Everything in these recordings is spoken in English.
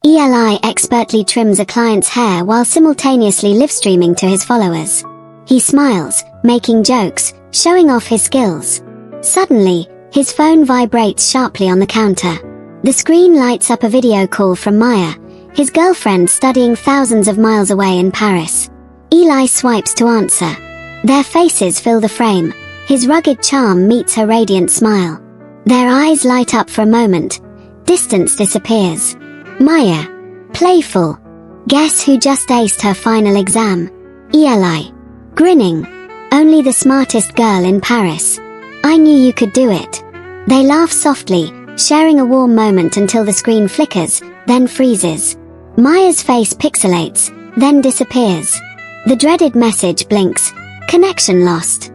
Eli expertly trims a client's hair while simultaneously live-streaming to his followers. He smiles, making jokes, showing off his skills. Suddenly, his phone vibrates sharply on the counter. The screen lights up a video call from Maya, his girlfriend studying thousands of miles away in Paris. Eli swipes to answer. Their faces fill the frame. His rugged charm meets her radiant smile. Their eyes light up for a moment. Distance disappears. Maya. Playful. Guess who just aced her final exam? Eli. Grinning. Only the smartest girl in Paris. I knew you could do it. They laugh softly, sharing a warm moment until the screen flickers, then freezes. Maya's face pixelates, then disappears. The dreaded message blinks. Connection lost.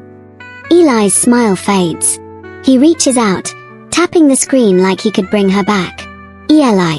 Eli's smile fades. He reaches out, tapping the screen like he could bring her back. Eli.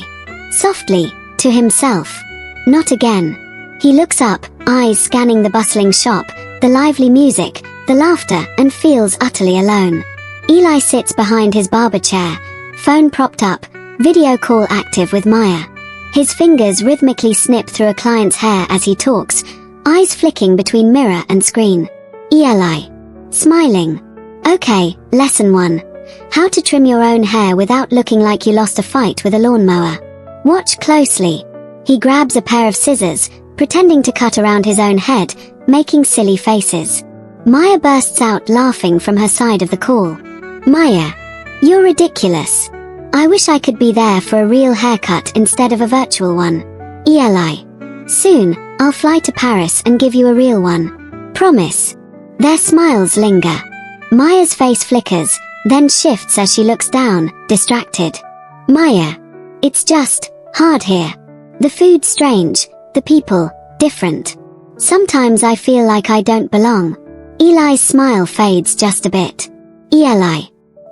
Softly, to himself. Not again. He looks up, eyes scanning the bustling shop, the lively music, the laughter, and feels utterly alone. Eli sits behind his barber chair, phone propped up, video call active with Maya. His fingers rhythmically snip through a client's hair as he talks, eyes flicking between mirror and screen. Eli. Smiling. Okay, lesson 1. How to trim your own hair without looking like you lost a fight with a lawnmower. Watch closely. He grabs a pair of scissors, pretending to cut around his own head, making silly faces. Maya bursts out laughing from her side of the call. Maya. You're ridiculous. I wish I could be there for a real haircut instead of a virtual one. Eli. Soon, I'll fly to Paris and give you a real one. Promise. Their smiles linger. Maya's face flickers, then shifts as she looks down, distracted. Maya. It's just hard here. The food's strange, the people different. Sometimes I feel like I don't belong. Eli's smile fades just a bit. Eli.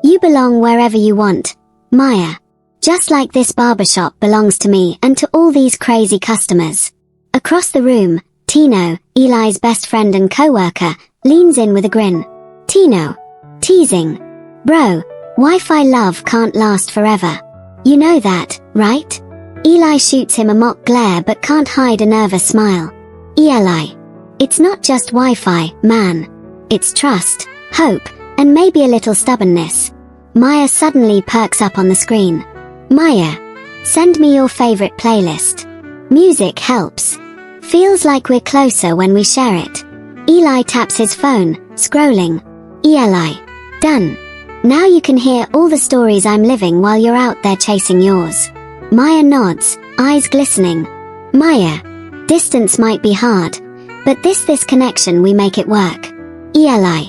You belong wherever you want, Maya. Just like this barbershop belongs to me and to all these crazy customers. Across the room, Tino, Eli's best friend and co-worker, leans in with a grin. Tino. Teasing. Bro, Wi-Fi love can't last forever. You know that, right? Eli shoots him a mock glare but can't hide a nervous smile. Eli. It's not just Wi-Fi, man. It's trust, hope, and maybe a little stubbornness. Maya suddenly perks up on the screen. Maya. Send me your favorite playlist. Music helps. Feels like we're closer when we share it. Eli taps his phone, scrolling. Eli. Done. Now you can hear all the stories I'm living while you're out there chasing yours. Maya nods, eyes glistening. Maya. Distance might be hard, but this connection we make it work. Eli.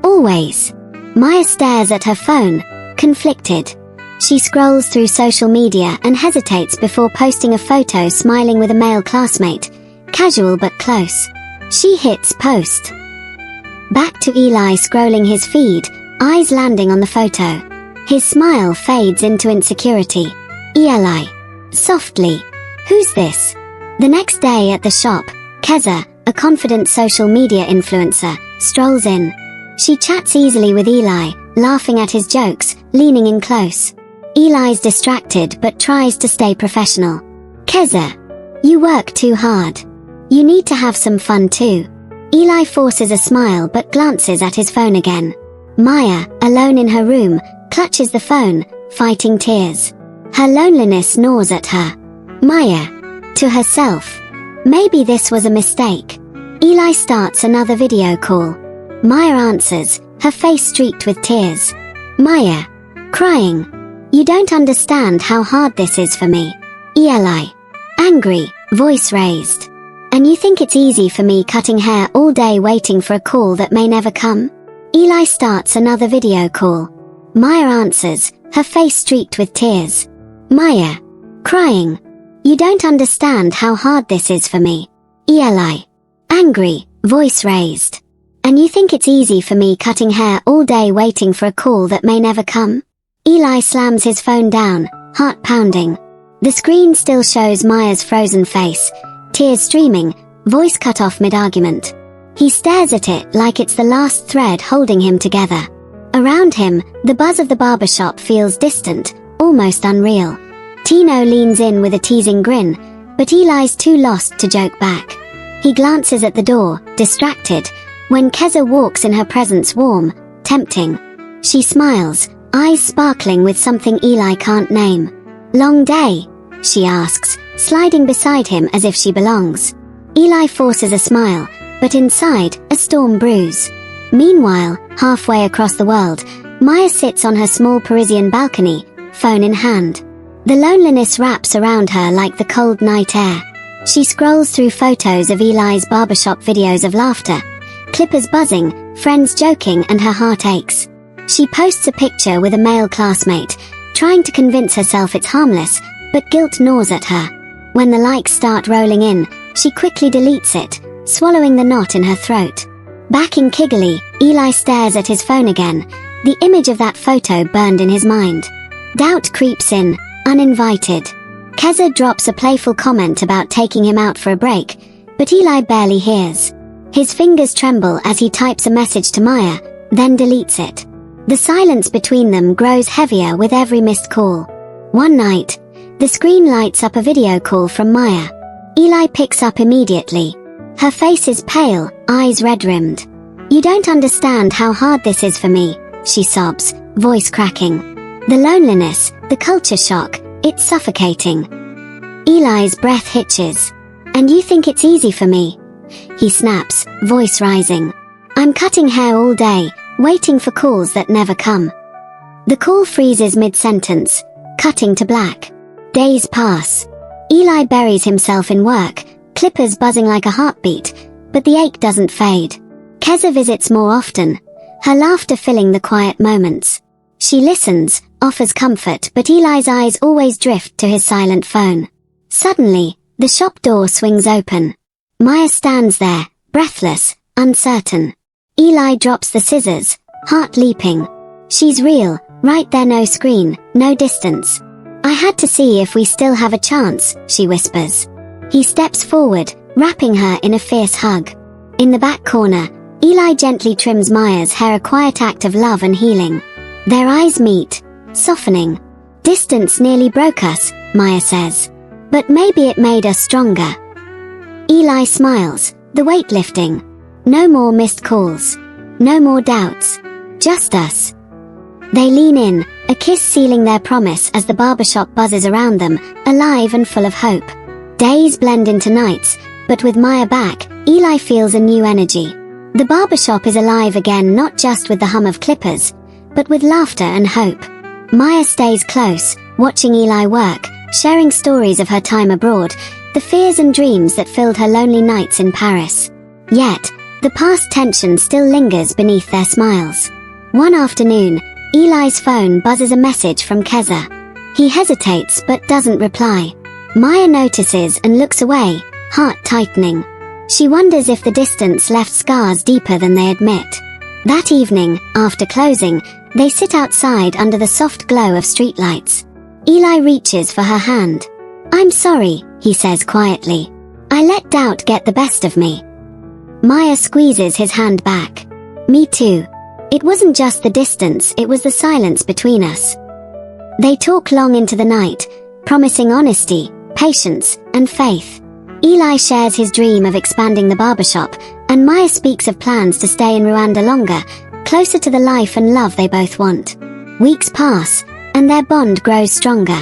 Always. Maya stares at her phone, conflicted. She scrolls through social media and hesitates before posting a photo smiling with a male classmate, casual but close. She hits post. Back to Eli scrolling his feed, eyes landing on the photo. His smile fades into insecurity. Eli. Softly. Who's this? The next day at the shop, Keza, a confident social media influencer, strolls in. She chats easily with Eli, laughing at his jokes, leaning in close. Eli's distracted but tries to stay professional. Keza. You work too hard. You need to have some fun too. Eli forces a smile but glances at his phone again. Maya, alone in her room, clutches the phone, fighting tears. Her loneliness gnaws at her. Maya. To herself. Maybe this was a mistake. Eli starts another video call. Maya answers, her face streaked with tears. Maya. Crying. You don't understand how hard this is for me. Eli. Angry, voice raised. And you think it's easy for me cutting hair all day waiting for a call that may never come? Eli starts another video call. Maya answers, her face streaked with tears. Maya. Crying. You don't understand how hard this is for me. Eli. Angry, voice raised. And you think it's easy for me cutting hair all day waiting for a call that may never come? Eli slams his phone down, heart pounding. The screen still shows Maya's frozen face, tears streaming, voice cut off mid-argument. He stares at it like it's the last thread holding him together. Around him, the buzz of the barbershop feels distant, almost unreal. Tino leans in with a teasing grin, but Eli's too lost to joke back. He glances at the door, distracted, when Keza walks in her presence warm, tempting. She smiles, eyes sparkling with something Eli can't name. "Long day?" she asks, sliding beside him as if she belongs. Eli forces a smile, but inside, a storm brews. Meanwhile, halfway across the world, Maya sits on her small Parisian balcony, phone in hand. The loneliness wraps around her like the cold night air. She scrolls through photos of Eli's barbershop videos of laughter, clippers buzzing, friends joking, and her heart aches. She posts a picture with a male classmate, trying to convince herself it's harmless, but guilt gnaws at her. When the likes start rolling in, she quickly deletes it, swallowing the knot in her throat. Back in Kigali, Eli stares at his phone again, the image of that photo burned in his mind. Doubt creeps in, uninvited. Keza drops a playful comment about taking him out for a break, but Eli barely hears. His fingers tremble as he types a message to Maya, then deletes it. The silence between them grows heavier with every missed call. One night, the screen lights up a video call from Maya. Eli picks up immediately. Her face is pale, eyes red-rimmed. "You don't understand how hard this is for me," she sobs, voice cracking. The loneliness, the culture shock, it's suffocating. Eli's breath hitches. "And you think it's easy for me?" he snaps, voice rising. "I'm cutting hair all day, waiting for calls that never come." The call freezes mid-sentence, cutting to black. Days pass. Eli buries himself in work, clippers buzzing like a heartbeat, but the ache doesn't fade. Keza visits more often, her laughter filling the quiet moments. She listens, offers comfort, but Eli's eyes always drift to his silent phone. Suddenly, the shop door swings open. Maya stands there, breathless, uncertain. Eli drops the scissors, heart leaping. She's real, right there, no screen, no distance. "I had to see if we still have a chance," she whispers. He steps forward, wrapping her in a fierce hug. In the back corner, Eli gently trims Maya's hair, a quiet act of love and healing. Their eyes meet, softening. "Distance nearly broke us," Maya says. "But maybe it made us stronger." Eli smiles, the weight lifting. No more missed calls. No more doubts. Just us. They lean in, a kiss sealing their promise as the barbershop buzzes around them, alive and full of hope. Days blend into nights, but with Maya back, Eli feels a new energy. The barbershop is alive again, not just with the hum of clippers, but with laughter and hope. Maya stays close, watching Eli work, sharing stories of her time abroad, the fears and dreams that filled her lonely nights in Paris. Yet, the past tension still lingers beneath their smiles. One afternoon, Eli's phone buzzes a message from Keza. He hesitates but doesn't reply. Maya notices and looks away, heart tightening. She wonders if the distance left scars deeper than they admit. That evening, after closing, they sit outside under the soft glow of streetlights. Eli reaches for her hand. "I'm sorry," he says quietly. "I let doubt get the best of me." Maya squeezes his hand back. "Me too. It wasn't just the distance, it was the silence between us." They talk long into the night, promising honesty, patience, and faith. Eli shares his dream of expanding the barbershop, and Maya speaks of plans to stay in Rwanda longer, closer to the life and love they both want. Weeks pass, and their bond grows stronger.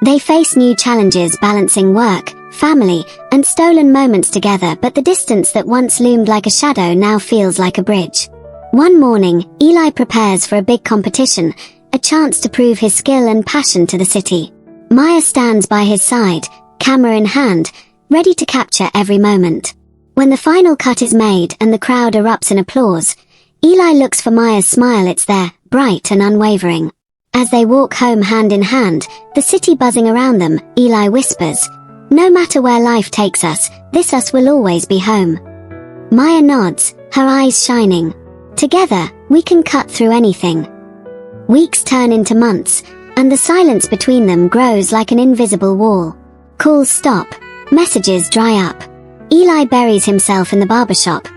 They face new challenges, balancing work, family, and stolen moments together, but the distance that once loomed like a shadow now feels like a bridge. One morning, Eli prepares for a big competition, a chance to prove his skill and passion to the city. Maya stands by his side, camera in hand, ready to capture every moment. When the final cut is made and the crowd erupts in applause, Eli looks for Maya's smile. It's there, bright and unwavering. As they walk home hand in hand, the city buzzing around them, Eli whispers, "No matter where life takes us, this us will always be home." Maya nods, her eyes shining. "Together, we can cut through anything." Weeks turn into months, and the silence between them grows like an invisible wall. Calls stop, messages dry up. Eli buries himself in the barbershop,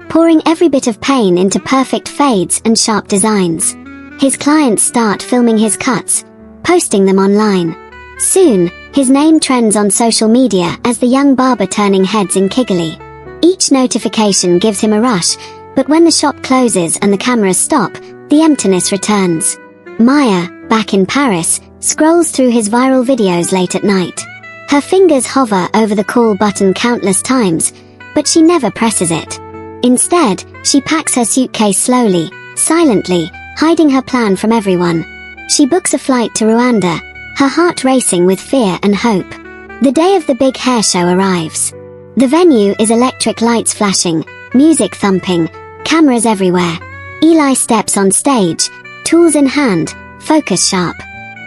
pouring every bit of pain into perfect fades and sharp designs. His clients start filming his cuts, posting them online. Soon, his name trends on social media as the young barber turning heads in Kigali. Each notification gives him a rush, but when the shop closes and the cameras stop, the emptiness returns. Maya, back in Paris, scrolls through his viral videos late at night. Her fingers hover over the call button countless times, but she never presses it. Instead, she packs her suitcase slowly, silently, hiding her plan from everyone. She books a flight to Rwanda, her heart racing with fear and hope. The day of the big hair show arrives. The venue is electric lights flashing, music thumping, cameras everywhere. Eli steps on stage, tools in hand, focus sharp.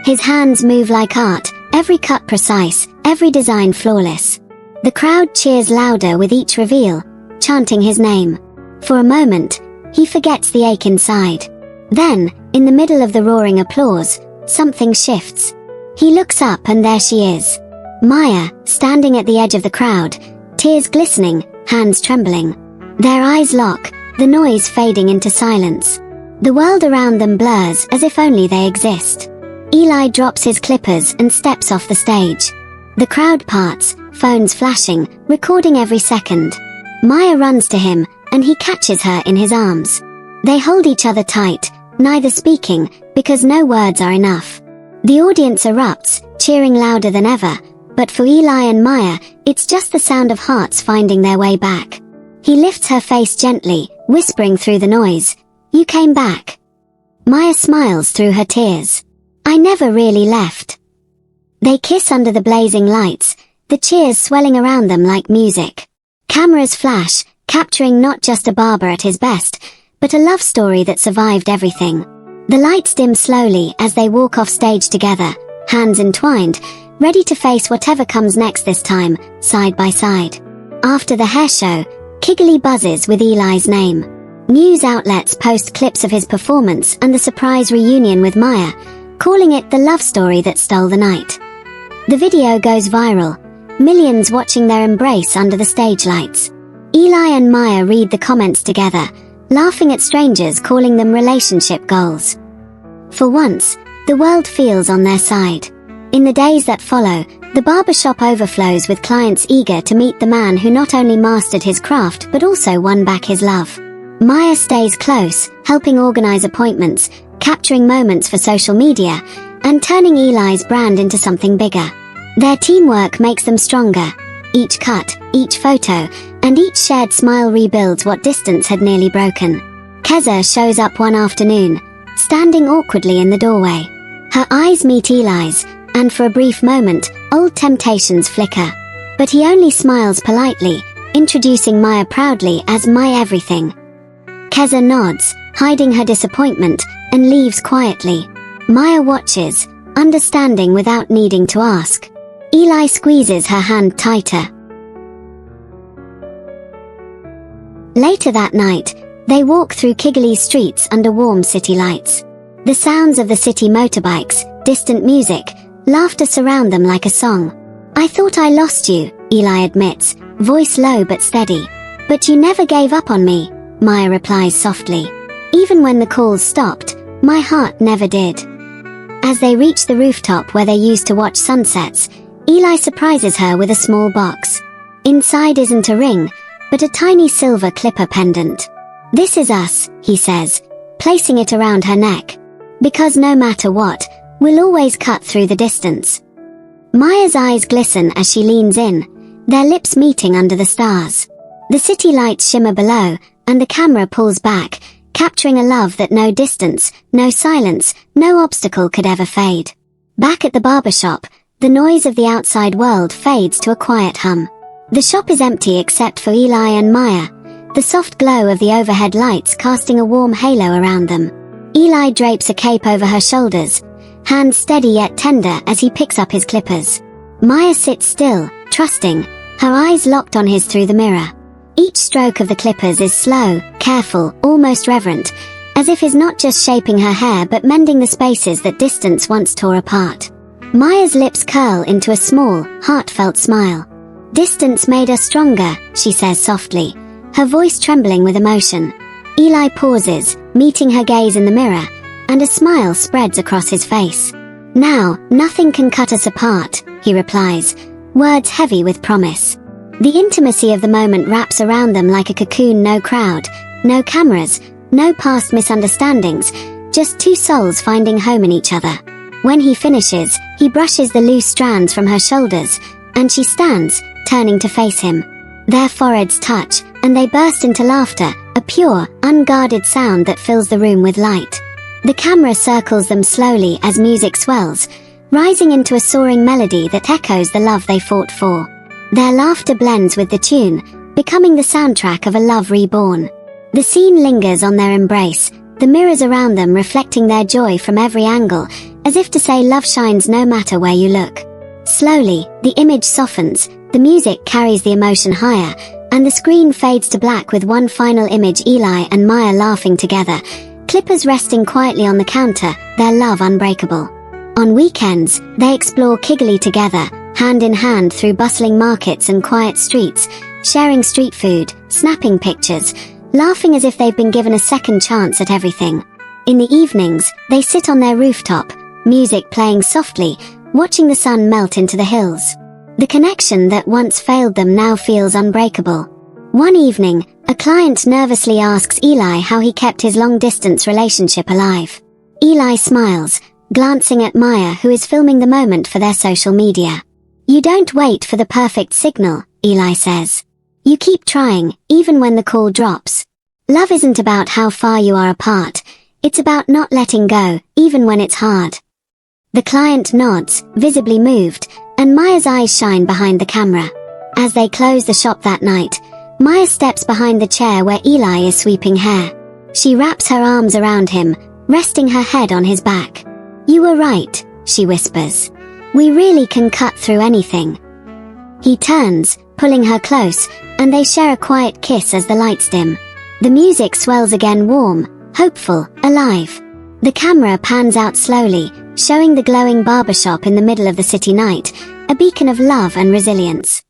His hands move like art, every cut precise, every design flawless. The crowd cheers louder with each reveal, chanting his name. For a moment, he forgets the ache inside. Then, in the middle of the roaring applause, something shifts. He looks up and there she is. Maya, standing at the edge of the crowd, tears glistening, hands trembling. Their eyes lock, the noise fading into silence. The world around them blurs as if only they exist. Eli drops his clippers and steps off the stage. The crowd parts, phones flashing, recording every second. Maya runs to him, and he catches her in his arms. They hold each other tight, neither speaking, because no words are enough. The audience erupts, cheering louder than ever, but for Eli and Maya, it's just the sound of hearts finding their way back. He lifts her face gently, whispering through the noise, "You came back." Maya smiles through her tears. "I never really left." They kiss under the blazing lights, the cheers swelling around them like music. Cameras flash, capturing not just a barber at his best, but a love story that survived everything. The lights dim slowly as they walk off stage together, hands entwined, ready to face whatever comes next this time, side by side. After the hair show, Kigali buzzes with Eli's name. News outlets post clips of his performance and the surprise reunion with Maya, calling it the love story that stole the night. The video goes viral, millions watching their embrace under the stage lights. Eli and Maya read the comments together, laughing at strangers calling them relationship goals. For once, the world feels on their side. In the days that follow, the barbershop overflows with clients eager to meet the man who not only mastered his craft but also won back his love. Maya stays close, helping organize appointments, capturing moments for social media, and turning Eli's brand into something bigger. Their teamwork makes them stronger. Each cut, each photo, and each shared smile rebuilds what distance had nearly broken. Keza shows up one afternoon, standing awkwardly in the doorway. Her eyes meet Eli's, and for a brief moment, old temptations flicker. But he only smiles politely, introducing Maya proudly as my everything. Keza nods, hiding her disappointment, and leaves quietly. Maya watches, understanding without needing to ask. Eli squeezes her hand tighter. Later that night, they walk through Kigali's streets under warm city lights. The sounds of the city motorbikes, distant music, laughter surround them like a song. "I thought I lost you," Eli admits, voice low but steady. "But you never gave up on me," Maya replies softly. "Even when the calls stopped, my heart never did." As they reach the rooftop where they used to watch sunsets, Eli surprises her with a small box. Inside isn't a ring, but a tiny silver clipper pendant. "This is us," he says, placing it around her neck. "Because no matter what, we'll always cut through the distance." Maya's eyes glisten as she leans in, their lips meeting under the stars. The city lights shimmer below, and the camera pulls back, capturing a love that no distance, no silence, no obstacle could ever fade. Back at the barbershop, the noise of the outside world fades to a quiet hum. The shop is empty except for Eli and Maya, the soft glow of the overhead lights casting a warm halo around them. Eli drapes a cape over her shoulders, hands steady yet tender as he picks up his clippers. Maya sits still, trusting, her eyes locked on his through the mirror. Each stroke of the clippers is slow, careful, almost reverent, as if he's not just shaping her hair but mending the spaces that distance once tore apart. Maya's lips curl into a small, heartfelt smile. "Distance made us stronger," she says softly, her voice trembling with emotion. Eli pauses, meeting her gaze in the mirror, and a smile spreads across his face. "Now, nothing can cut us apart," he replies, words heavy with promise. The intimacy of the moment wraps around them like a cocoon. No crowd, no cameras, no past misunderstandings, just two souls finding home in each other. When he finishes, he brushes the loose strands from her shoulders, and she stands, turning to face him. Their foreheads touch, and they burst into laughter, a pure, unguarded sound that fills the room with light. The camera circles them slowly as music swells, rising into a soaring melody that echoes the love they fought for. Their laughter blends with the tune, becoming the soundtrack of a love reborn. The scene lingers on their embrace, the mirrors around them reflecting their joy from every angle, as if to say love shines no matter where you look. Slowly, the image softens, the music carries the emotion higher, and the screen fades to black with one final image: Eli and Maya laughing together, clippers resting quietly on the counter, their love unbreakable. On weekends, they explore Kigali together, hand in hand through bustling markets and quiet streets, sharing street food, snapping pictures, laughing as if they've been given a second chance at everything. In the evenings, they sit on their rooftop, music playing softly, watching the sun melt into the hills. The connection that once failed them now feels unbreakable. One evening, a client nervously asks Eli how he kept his long-distance relationship alive. Eli smiles, glancing at Maya, who is filming the moment for their social media. "You don't wait for the perfect signal," Eli says. "You keep trying, even when the call drops. Love isn't about how far you are apart, it's about not letting go, even when it's hard." The client nods, visibly moved, and Maya's eyes shine behind the camera. As they close the shop that night, Maya steps behind the chair where Eli is sweeping hair. She wraps her arms around him, resting her head on his back. "You were right," she whispers. "We really can cut through anything." He turns, pulling her close, and they share a quiet kiss as the lights dim. The music swells again, warm, hopeful, alive. The camera pans out slowly, showing the glowing barbershop in the middle of the city night, a beacon of love and resilience.